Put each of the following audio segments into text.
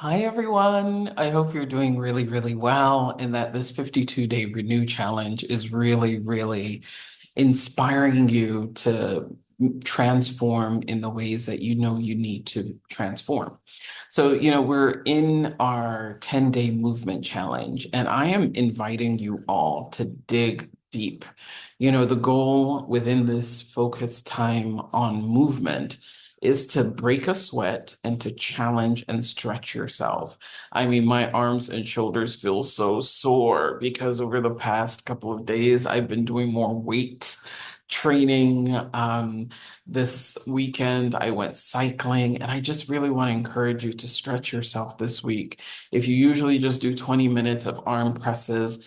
Hi, everyone. I hope you're doing really, really well and that this 52-day Renew Challenge is really, really inspiring you to transform in the ways that you know you need to transform. So, we're in our 10-day movement challenge, and I am inviting you all to dig deep. The goal within this focused time on movement is to break a sweat and to challenge and stretch yourself. I mean, my arms and shoulders feel so sore because over the past couple of days, I've been doing more weight training. This weekend, I went cycling, and I just really want to encourage you to stretch yourself this week. If you usually just do 20 minutes of arm presses,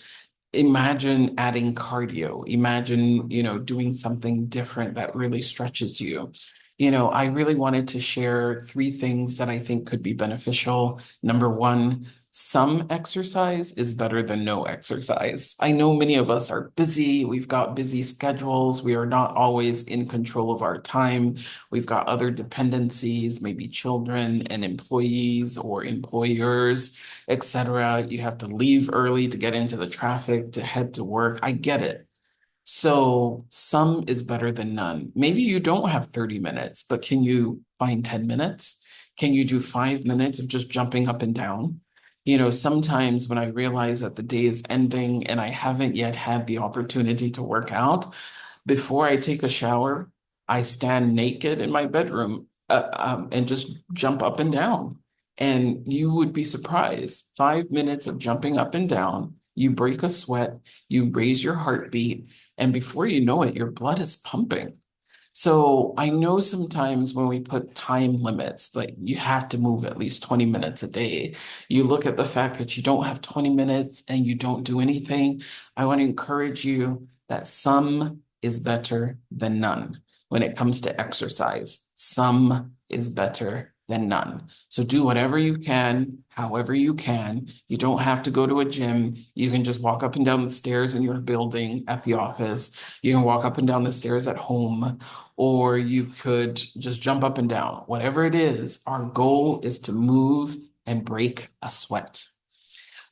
imagine adding cardio. Imagine, doing something different that really stretches you. I really wanted to share three things that I think could be beneficial. Number one, some exercise is better than no exercise. I know many of us are busy. We've got busy schedules. We are not always in control of our time. We've got other dependencies, maybe children and employees or employers, etc. You have to leave early to get into the traffic to head to work. I get it. So some is better than none. Maybe you don't have 30 minutes, but can you find 10 minutes? Can you do 5 minutes of just jumping up and down? Sometimes when I realize that the day is ending and I haven't yet had the opportunity to work out, before I take a shower, I stand naked in my bedroom and just jump up and down. And you would be surprised. 5 minutes of jumping up and down, you break a sweat, you raise your heartbeat, and before you know it, your blood is pumping. So I know sometimes when we put time limits, like you have to move at least 20 minutes a day, you look at the fact that you don't have 20 minutes and you don't do anything. I want to encourage you that some is better than none when it comes to exercise. Some is better than none. So do whatever you can, however you can. You don't have to go to a gym. You can just walk up and down the stairs in your building at the office. You can walk up and down the stairs at home, or you could just jump up and down. Whatever it is, our goal is to move and break a sweat.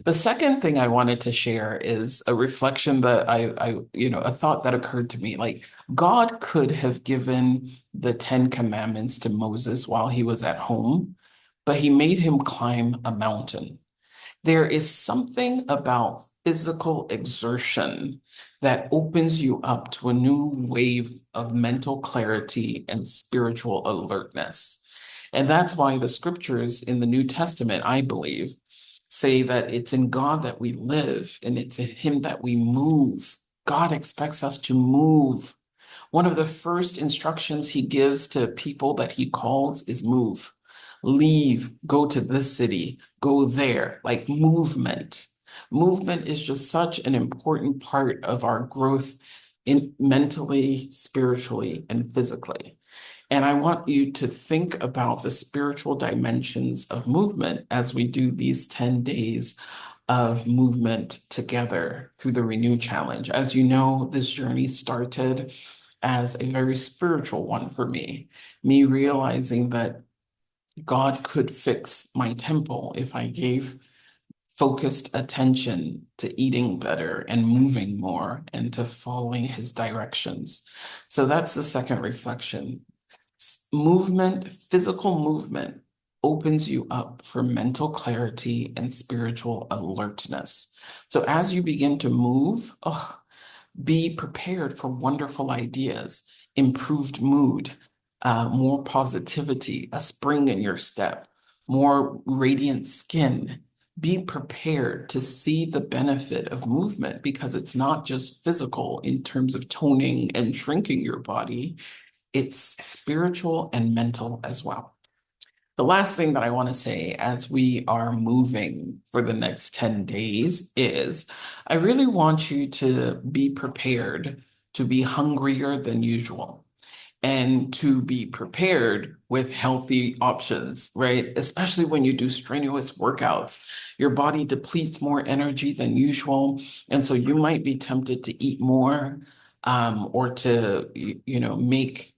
The second thing I wanted to share is a reflection that a thought that occurred to me. Like, God could have given the Ten Commandments to Moses while he was at home, but he made him climb a mountain. There is something about physical exertion that opens you up to a new wave of mental clarity and spiritual alertness. And that's why the scriptures in the New Testament, I believe, say that it's in God that we live and it's in Him that we move. God expects us to move. One of the first instructions He gives to people that He calls is move. Leave, go to this city, go there, like movement. Movement is just such an important part of our growth in mentally, spiritually, and physically. And I want you to think about the spiritual dimensions of movement as we do these 10 days of movement together through the Renew Challenge. As you know, this journey started as a very spiritual one for me realizing that God could fix my temple if I gave focused attention to eating better and moving more and to following his directions. So that's the second reflection. Movement, physical movement, opens you up for mental clarity and spiritual alertness. So as you begin to move, be prepared for wonderful ideas, improved mood, more positivity, a spring in your step, more radiant skin. Be prepared to see the benefit of movement because it's not just physical in terms of toning and shrinking your body, it's spiritual and mental as well. The last thing that I want to say as we are moving for the next 10 days is I really want you to be prepared to be hungrier than usual and to be prepared with healthy options, right? Especially when you do strenuous workouts, your body depletes more energy than usual. And so you might be tempted to eat more or to, make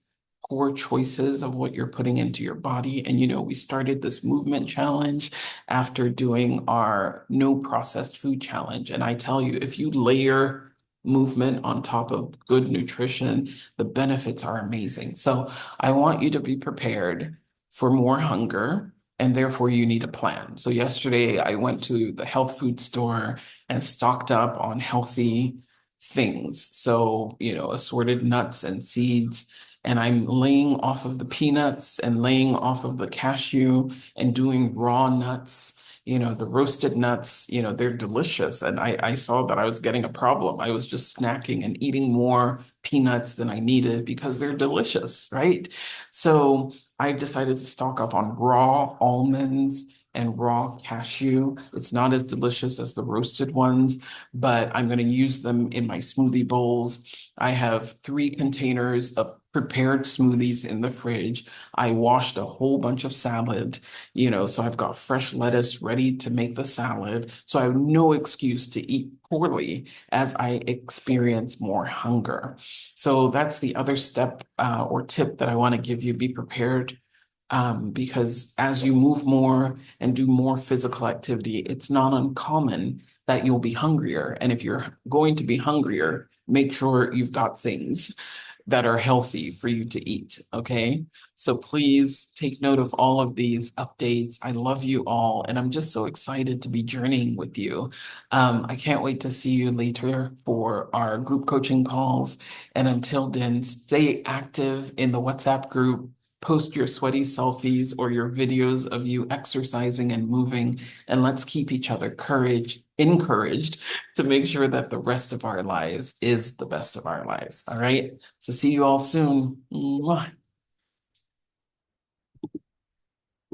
poor choices of what you're putting into your body. And, we started this movement challenge after doing our no processed food challenge. And I tell you, if you layer movement on top of good nutrition, the benefits are amazing. So I want you to be prepared for more hunger. And therefore, you need a plan. So, yesterday I went to the health food store and stocked up on healthy things. So, assorted nuts and seeds. And I'm laying off of the peanuts and laying off of the cashew and doing raw nuts. The roasted nuts, they're delicious. And I saw that I was getting a problem. I was just snacking and eating more peanuts than I needed because they're delicious, right? So I've decided to stock up on raw almonds and raw cashew. It's not as delicious as the roasted ones, but I'm going to use them in my smoothie bowls. I have 3 containers of prepared smoothies in the fridge. I washed a whole bunch of salad, so I've got fresh lettuce ready to make the salad. So I have no excuse to eat poorly as I experience more hunger. So that's the other step or tip that I want to give you. Be prepared because as you move more and do more physical activity, it's not uncommon that you'll be hungrier. And if you're going to be hungrier, make sure you've got things that are healthy for you to eat. Okay. So please take note of all of these updates. I love you all, and I'm just so excited to be journeying with you. I can't wait to see you later for our group coaching calls. And until then, stay active in the WhatsApp group. Post your sweaty selfies or your videos of you exercising and moving, and let's keep each other encouraged to make sure that the rest of our lives is the best of our lives. All right. So see you all soon. Mwah.